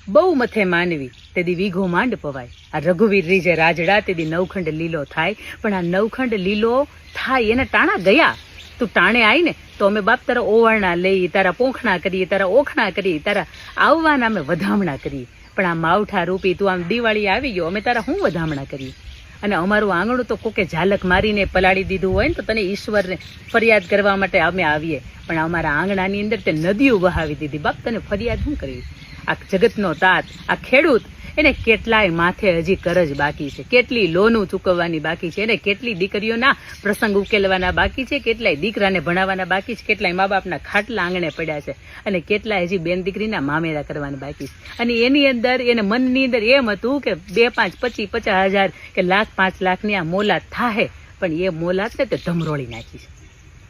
બહુ મથે માનવી તેદી વીઘો માંડ પવાય. આ રઘુવીર રીજે રાજડા તેદી નવખંડ લીલો થાય. પણ આ નવખંડ લીલો થાય એને ટાણા ગયા. તું ટાણે આવી ને તો અમે બાપ તારા ઓવારણા લઈ, તારા પોખણા કરીએ, તારા ઓખણા કરીએ, તારા આવવાના અમે વધામણા કરીએ. પણ આ માવઠા રૂપી તું આમ દિવાળી આવી ગયો, અમે તારા શું વધામણા કરીએ? અને અમારું આંગણું તો કોકે ઝાલક મારીને પલાળી દીધું હોય ને તો તને ઈશ્વરને ફરિયાદ કરવા માટે અમે આવીએ. પણ અમારા આંગણાની અંદર તે નદીઓ વહાવી દીધી. બાપ તને ફરિયાદ શું કરવી? આ જગતનો તાત, આ ખેડૂત, એને કેટલાય માથે હજી કરજ બાકી છે, કેટલી લોનું ચૂકવવાની બાકી છે, એને કેટલી દીકરીઓના પ્રસંગ ઉકેલવાના બાકી છે, કેટલાય દીકરાને ભણાવવાના બાકી છે, કેટલાય મા બાપના ખાટલા આંગણે પડ્યા છે, અને કેટલાય હજી બેન દીકરીના મામેરા કરવાના બાકી છે. અને એની અંદર એને મનની અંદર એમ હતું કે 2, 5, 25, 50,000 કે લાખ 5 લાખની આ મોલાત થાહે. પણ એ મોલાત ને તે ધમરોળી નાખી છે.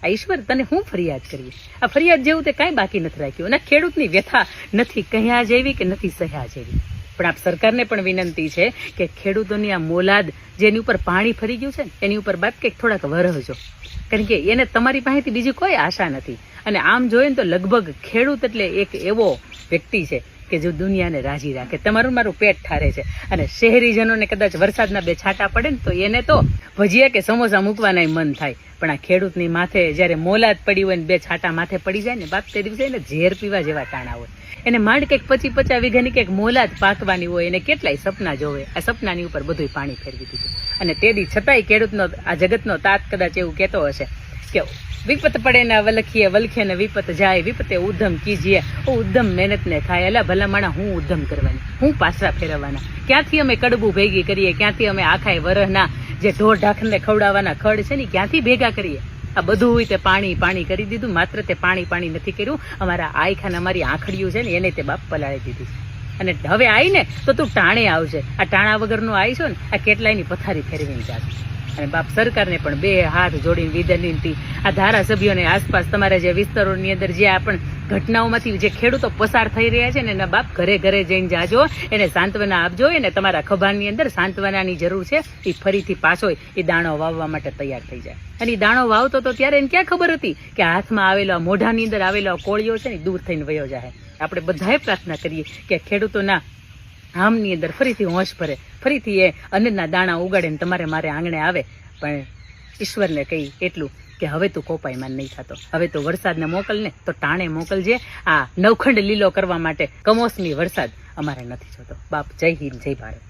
આ ઈશ્વર તને શું ફરિયાદ કરવી? આ ફરિયાદ જેવું તે કાંઈ બાકી નથી રાખ્યું. અને ખેડૂતની વ્યથા નથી કહ્યા જેવી કે નથી સહ્યા જેવી. પણ આપ સરકારને પણ વિનંતી છે કે ખેડૂતોની આ મોલાદ જેની ઉપર પાણી ફરી ગયું છે ને એની ઉપર બાપ કંઈક થોડાક વરહજો. કારણ કે એને તમારી પાસેથી બીજી કોઈ આશા નથી. અને આમ જોઈએ ને તો લગભગ ખેડૂત એટલે એક એવો વ્યક્તિ છે કે જો દુનિયાને રાજી રાખે, તમારું મારું પેટ ઠારે છે. અને શહેરીજનોને કદાચ વરસાદના 2 છાંટા પડે ને તો એને તો ભજીયા કે સમોસા મૂકવાના મન થાય. પણ આ ખેડૂતની માથે જ્યારે મોલાદ પડી હોય ને 2 છાંટા માથે પડી જાય ને બાપ, તે દિવસે એને ઝેર પીવા જેવા ટાણા હોય. એને માંડ કંઈક 25-50 વીઘાની કંઈક મોલાદ પાકવાની હોય. એને કેટલાય સપના જોવે. આ સપનાની ઉપર બધું પાણી ફેરવી દીધું. અને તેથી છતાંય ખેડૂતનો આ જગતનો તાત કદાચ એવું કહેતો હશે કે વિપત પડે ને વલખીએ, વલખે ને વિપત જાય, વિપતે ઉદ્ધમ કીજીએ, ઉદ્ધમ મહેનત ને થાય. એલા ભલા માણા, હું ઉદ્ધમ કરવાની, હું પાછા ફેરવવાના? ક્યાંથી અમે કડબું ભેગી કરીએ? ક્યાંથી અમે આખાય વરહના જે ઢોર ઢાંખરને ખવડાવવાના ખડ છે ને ક્યાંથી ભેગા કરીએ? આ બધું હોય તે પાણી પાણી કરી દીધું. માત્ર તે પાણી પાણી નથી કર્યું, અમારા આયખાને અમારી આંખડિયું છે ને એને તે બાપ પલાળી દીધી. અને હવે આવીને તો તું ટાણે આવશે. આ ટાણા વગરનું આવીશો ને આ કેટલાયની પથારી ફેરવીને જાશે. અને બાપ સરકારને પણ 2 હાથ જોડીને વિનંતી, આ ધારાસભ્યોને આસપાસ તમારા જે વિસ્તારોની અંદર જે આ પણ ઘટનાઓમાંથી જે ખેડૂતો પસાર થઈ રહ્યા છે ને એના બાપ ઘરે ઘરે જઈને જાજો, એને સાંત્વના આપજો. એને તમારા ખભાની અંદર સાંત્વનાની જરૂર છે. એ ફરીથી પાછો એ દાણો વાવવા માટે તૈયાર થઈ જાય. અને એ દાણો વાવતો તો ત્યારે એને ક્યાં ખબર હતી કે હાથમાં આવેલો મોઢાની અંદર આવેલો કોળિયો છે ને દૂર થઈને વયો જાય. આપણે બધાએ પ્રાર્થના કરીએ કે ખેડૂતોના આમની અંદર ફરીથી હોશ ભરે, ફરીથી એ અન્નના દાણા ઉગાડે ને તમારે મારે આંગણે આવે. પણ ઈશ્વરને કહી એટલું કે હવે તું કોપાઈમાન નહીં થતો. હવે તું વરસાદને મોકલને તો ટાણે મોકલજે. આ નવખંડ લીલો કરવા માટે કમોસમી વરસાદ અમારે નથી જોતો. બાપ જય હિન્દ, જય ભારત.